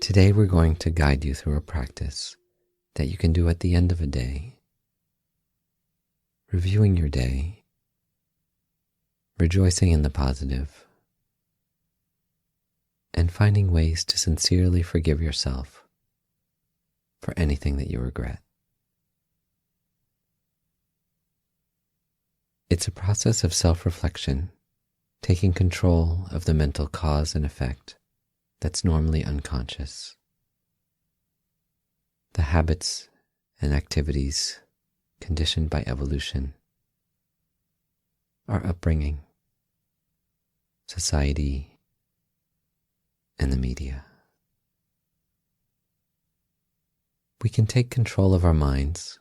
Today we're going to guide you through a practice that you can do at the end of a day, reviewing your day, rejoicing in the positive, and finding ways to sincerely forgive yourself for anything that you regret. It's a process of self-reflection, taking control of the mental cause and effect that's normally unconscious. The habits and activities conditioned by evolution, our upbringing, society, and the media. We can take control of our minds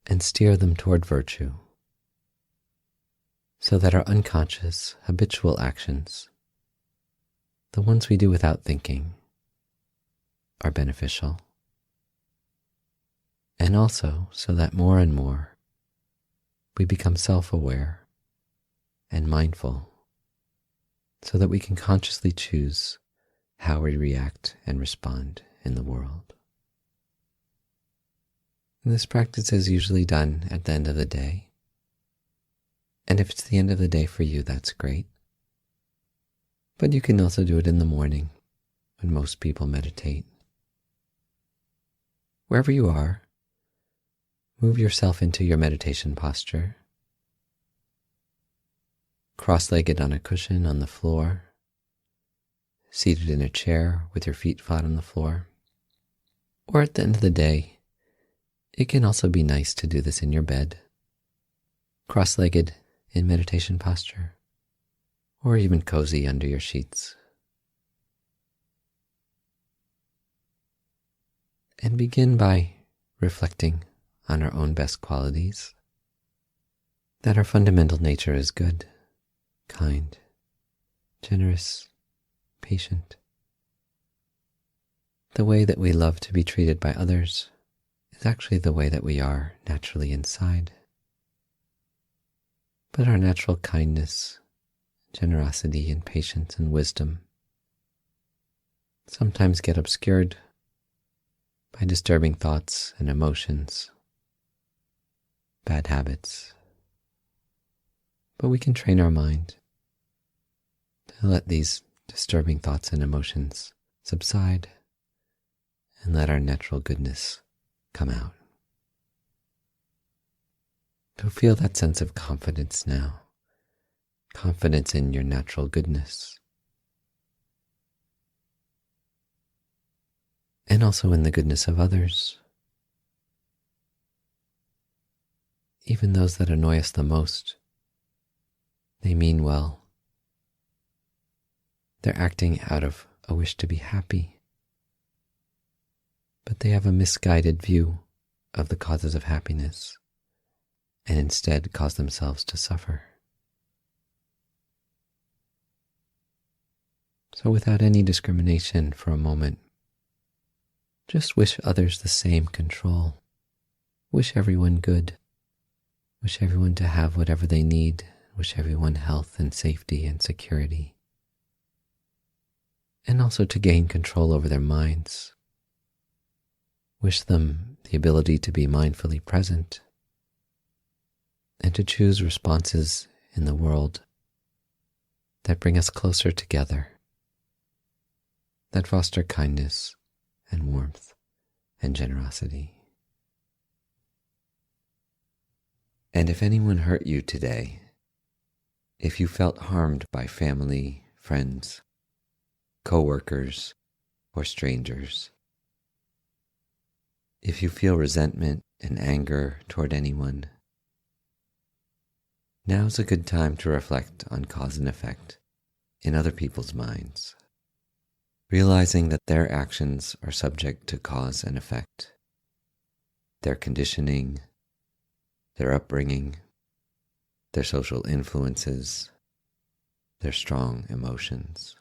and steer them toward virtue so that our unconscious, habitual actions, the ones we do without thinking, are beneficial. And also so that more and more we become self-aware and mindful so that we can consciously choose how we react and respond in the world. And this practice is usually done at the end of the day. And if it's the end of the day for you, that's great. But you can also do it in the morning when most people meditate. Wherever you are, move yourself into your meditation posture, cross-legged on a cushion on the floor, seated in a chair with your feet flat on the floor. Or at the end of the day, it can also be nice to do this in your bed, cross-legged in meditation posture, or even cozy under your sheets. And begin by reflecting on our own best qualities, that our fundamental nature is good, kind, generous, patient. The way that we love to be treated by others is actually the way that we are naturally inside. But our natural kindness, generosity, and patience and wisdom sometimes get obscured by disturbing thoughts and emotions, bad habits. But we can train our mind to let these disturbing thoughts and emotions subside and let our natural goodness come out. So feel that sense of confidence now, confidence in your natural goodness, and also in the goodness of others, even those that annoy us the most. They mean well. They're acting out of a wish to be happy, but they have a misguided view of the causes of happiness and instead cause themselves to suffer. So without any discrimination for a moment, just wish others the same control. Wish everyone good. Wish everyone to have whatever they need. Wish everyone health and safety and security. And also to gain control over their minds. Wish them the ability to be mindfully present and to choose responses in the world that bring us closer together, that foster kindness and warmth and generosity. And if anyone hurt you today, if you felt harmed by family, friends, co-workers, or strangers, if you feel resentment and anger toward anyone, now's a good time to reflect on cause and effect in other people's minds, realizing that their actions are subject to cause and effect, their conditioning, their upbringing, their social influences, their strong emotions.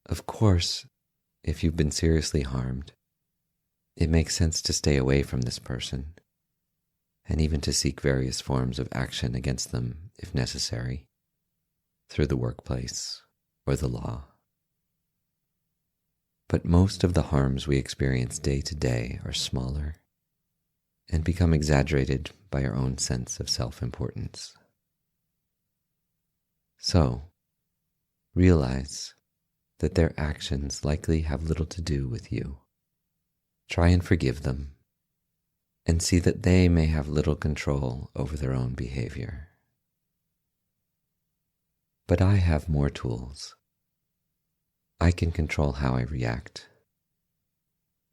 Of course, if you've been seriously harmed, it makes sense to stay away from this person, and even to seek various forms of action against them if necessary, through the workplace or the law. But most of the harms we experience day to day are smaller and become exaggerated by our own sense of self-importance. So, realize that their actions likely have little to do with you. Try and forgive them, and see that they may have little control over their own behavior. But I have more tools. I can control how I react.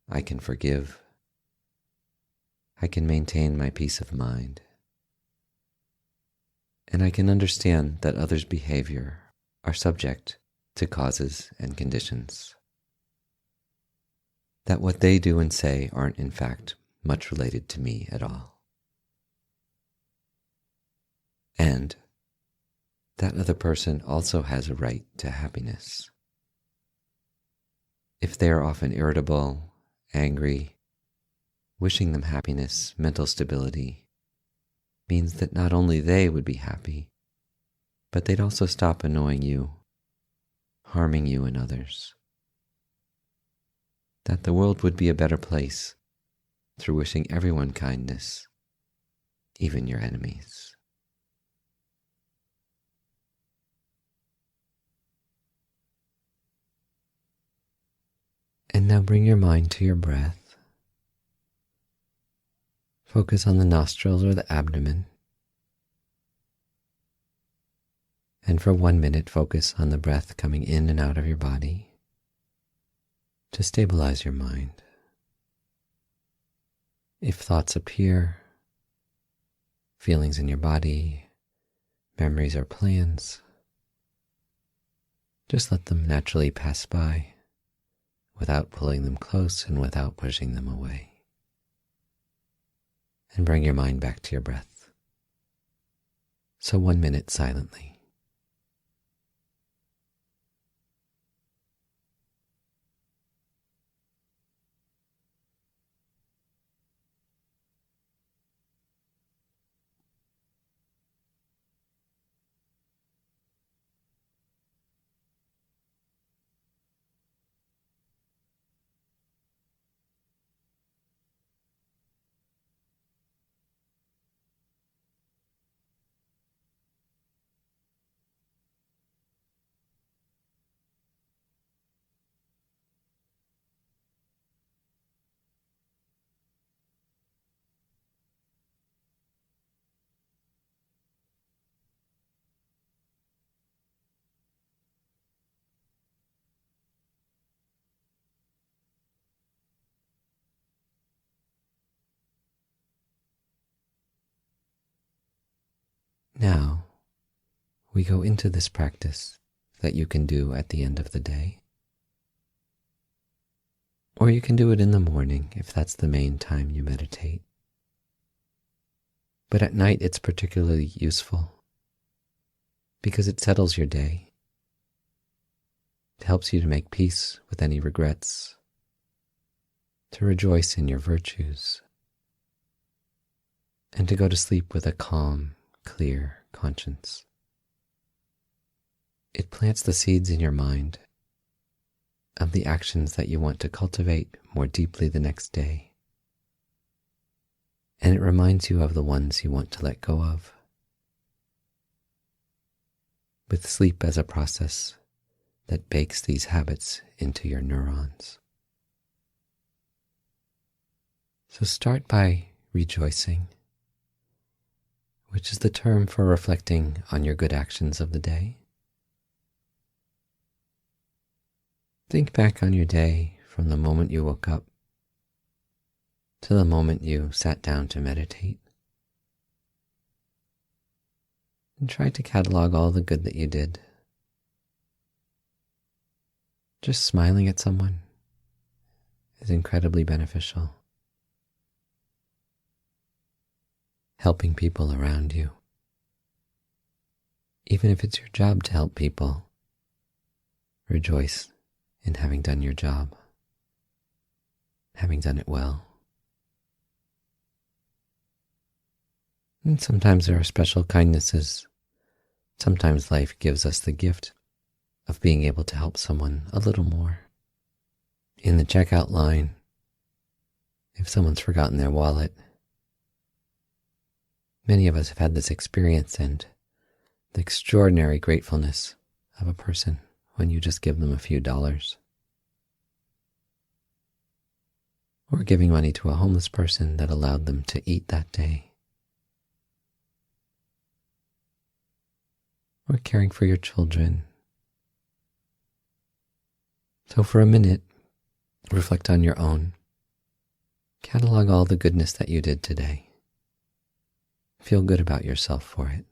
I can forgive. I can maintain my peace of mind. And I can understand that others' behavior are subject to causes and conditions. That what they do and say aren't in fact much related to me at all. And that other person also has a right to happiness. If they are often irritable, angry, wishing them happiness, mental stability, means that not only they would be happy, but they'd also stop annoying you, harming you and others. That the world would be a better place through wishing everyone kindness, even your enemies. And now bring your mind to your breath. Focus on the nostrils or the abdomen. And for 1 minute, focus on the breath coming in and out of your body to stabilize your mind. If thoughts appear, feelings in your body, memories or plans, just let them naturally pass by without pulling them close and without pushing them away. And bring your mind back to your breath. So 1 minute silently. Now, we go into this practice that you can do at the end of the day. Or you can do it in the morning if that's the main time you meditate. But at night it's particularly useful because it settles your day. It helps you to make peace with any regrets, to rejoice in your virtues, and to go to sleep with a calm, clear conscience. It plants the seeds in your mind of the actions that you want to cultivate more deeply the next day, and it reminds you of the ones you want to let go of. With sleep as a process that bakes these habits into your neurons. So start by rejoicing, which is the term for reflecting on your good actions of the day. Think back on your day from the moment you woke up to the moment you sat down to meditate. And try to catalog all the good that you did. Just smiling at someone is incredibly beneficial. Helping people around you. Even if it's your job to help people, rejoice in having done your job, having done it well. And sometimes there are special kindnesses. Sometimes life gives us the gift of being able to help someone a little more in the checkout line, if someone's forgotten their wallet. Many of us have had this experience and the extraordinary gratefulness of a person when you just give them a few dollars. Or giving money to a homeless person that allowed them to eat that day. Or caring for your children. So for a minute, reflect on your own. Catalog all the goodness that you did today. Feel good about yourself for it.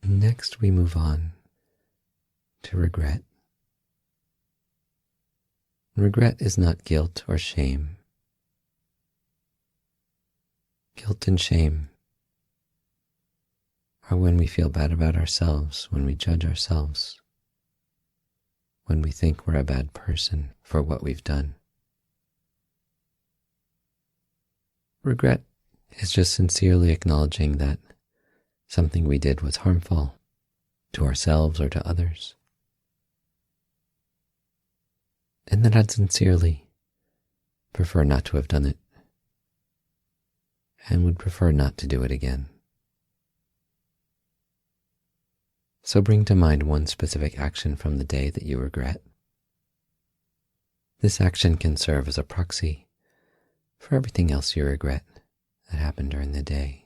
Next, we move on to regret. Regret is not guilt or shame. Guilt and shame are when we feel bad about ourselves, when we judge ourselves, when we think we're a bad person for what we've done. Regret is just sincerely acknowledging that something we did was harmful to ourselves or to others, and that I'd sincerely prefer not to have done it and would prefer not to do it again. So bring to mind one specific action from the day that you regret. This action can serve as a proxy for everything else you regret that happened during the day.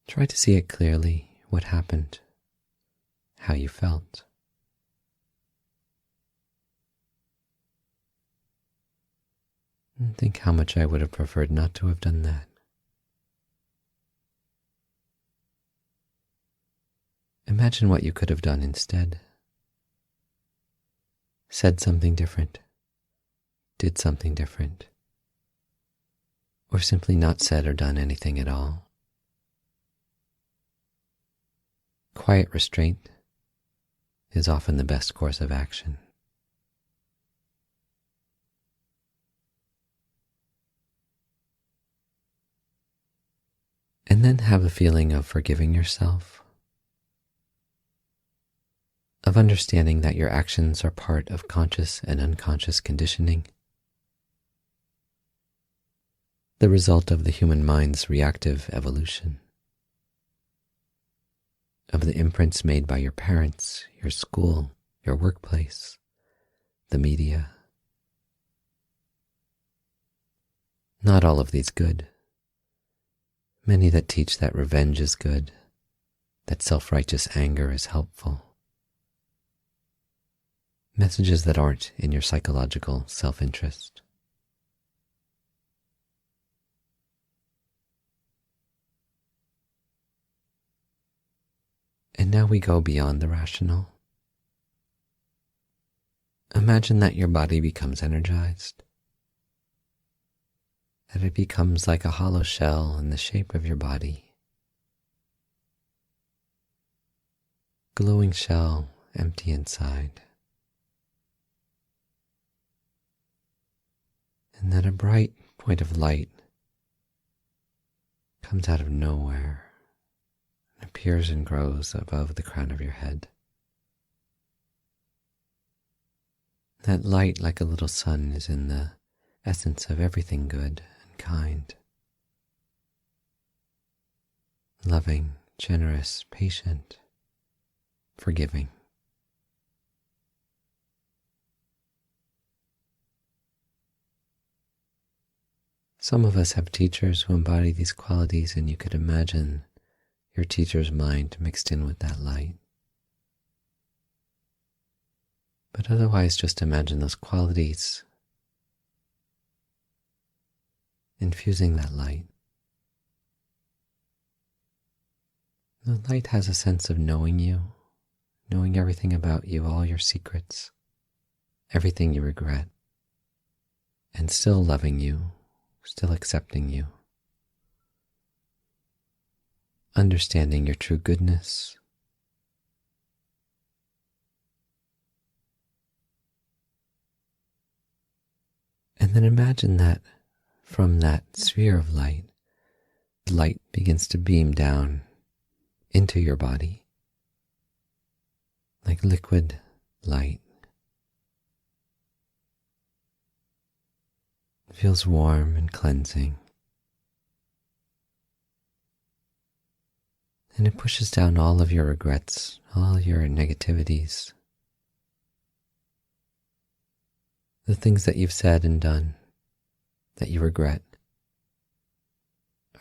Try to see it clearly, what happened, how you felt. And think how much I would have preferred not to have done that. Imagine what you could have done instead. Said something different, did something different, or simply not said or done anything at all. Quiet restraint is often the best course of action. And then have a feeling of forgiving yourself, of understanding that your actions are part of conscious and unconscious conditioning, the result of the human mind's reactive evolution, of the imprints made by your parents, your school, your workplace, the media. Not all of these good. Many that teach that revenge is good, that self-righteous anger is helpful. Messages that aren't in your psychological self-interest. And now we go beyond the rational. Imagine that your body becomes energized, that it becomes like a hollow shell in the shape of your body. Glowing shell, empty inside. And that a bright point of light comes out of nowhere and appears and grows above the crown of your head. That light, like a little sun, is in the essence of everything good and kind, loving, generous, patient, forgiving. Some of us have teachers who embody these qualities, and you could imagine your teacher's mind mixed in with that light. But otherwise, just imagine those qualities infusing that light. The light has a sense of knowing you, knowing everything about you, all your secrets, everything you regret, and still loving you, still accepting you, understanding your true goodness. And then imagine that from that sphere of light, light begins to beam down into your body, like liquid light. It feels warm and cleansing. And it pushes down all of your regrets, all your negativities, the things that you've said and done that you regret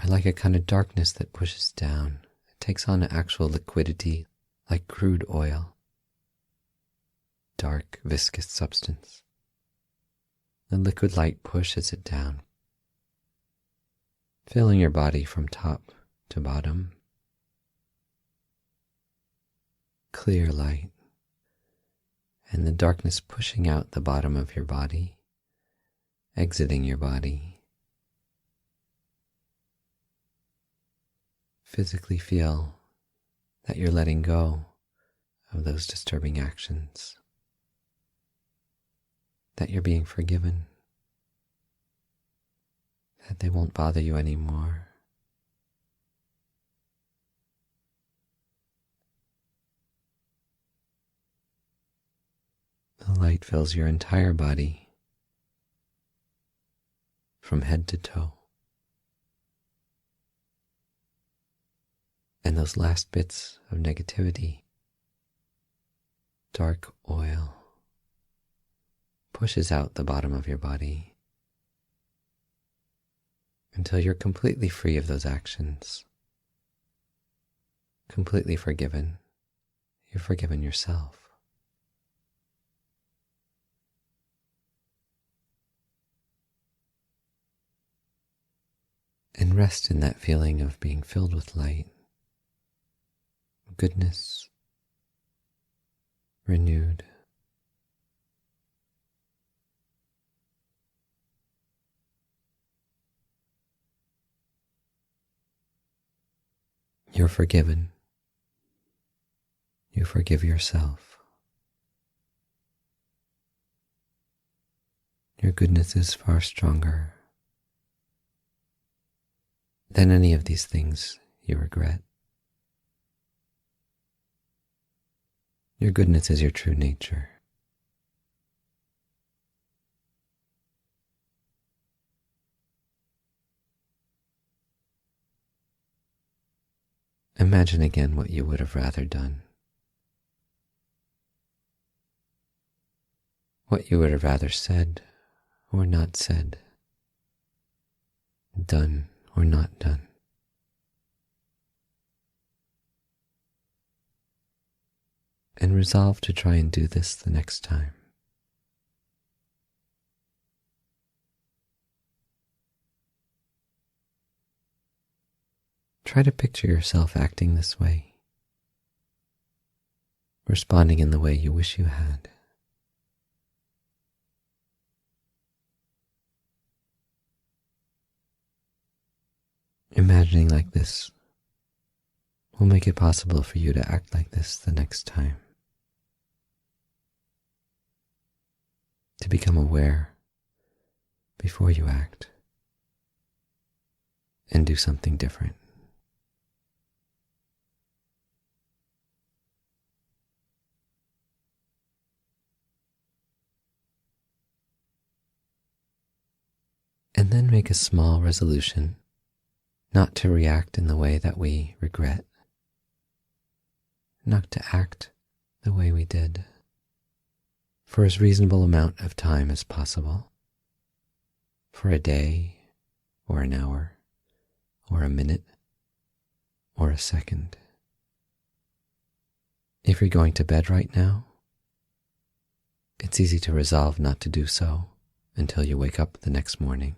are like a kind of darkness that pushes down. It takes on an actual liquidity, like crude oil, dark, viscous substance. The liquid light pushes it down, filling your body from top to bottom. Clear light, and the darkness pushing out the bottom of your body, exiting your body. Physically feel that you're letting go of those disturbing actions, that you're being forgiven, that they won't bother you anymore. The light fills your entire body from head to toe. And those last bits of negativity, dark oil, pushes out the bottom of your body until you're completely free of those actions, completely forgiven. You've forgiven yourself. And rest in that feeling of being filled with light, goodness, renewed. You're forgiven. You forgive yourself. Your goodness is far stronger than any of these things you regret. Your goodness is your true nature. Imagine again what you would have rather done. What you would have rather said or not said, done or not done. And resolve to try and do this the next time. Try to picture yourself acting this way, responding in the way you wish you had. Imagining like this will make it possible for you to act like this the next time. To become aware before you act and do something different. And then make a small resolution not to react in the way that we regret, not to act the way we did, for as reasonable amount of time as possible, for a day, or an hour, or a minute, or a second. If you're going to bed right now, it's easy to resolve not to do so until you wake up the next morning.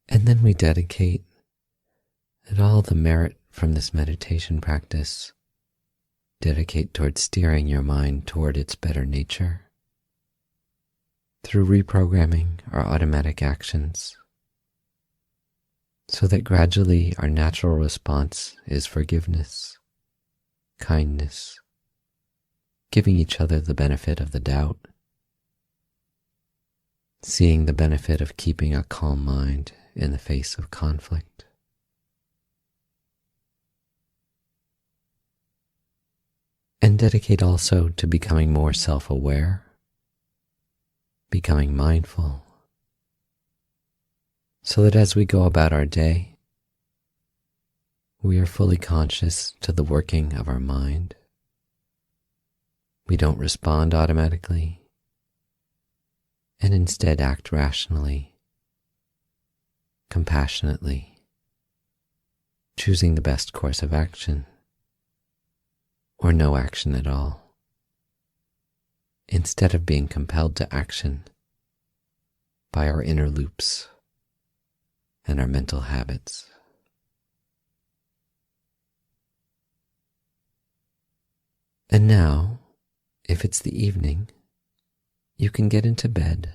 And then we dedicate that all the merit from this meditation practice dedicate toward steering your mind toward its better nature through reprogramming our automatic actions, so that gradually our natural response is forgiveness, kindness, giving each other the benefit of the doubt, seeing the benefit of keeping a calm mind in the face of conflict. And dedicate also to becoming more self-aware, becoming mindful, so that as we go about our day, we are fully conscious to the working of our mind. We don't respond automatically, and instead act rationally, compassionately, choosing the best course of action, or no action at all, instead of being compelled to action by our inner loops and our mental habits. And now, if it's the evening, you can get into bed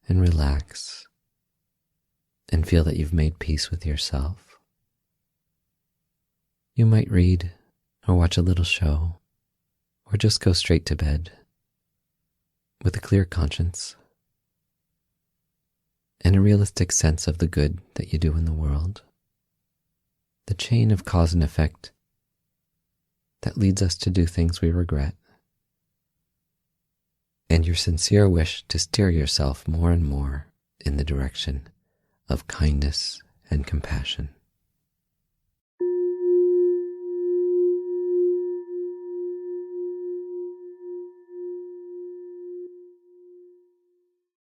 and relax and feel that you've made peace with yourself. You might read or watch a little show, or just go straight to bed with a clear conscience and a realistic sense of the good that you do in the world, the chain of cause and effect that leads us to do things we regret, and your sincere wish to steer yourself more and more in the direction of kindness and compassion.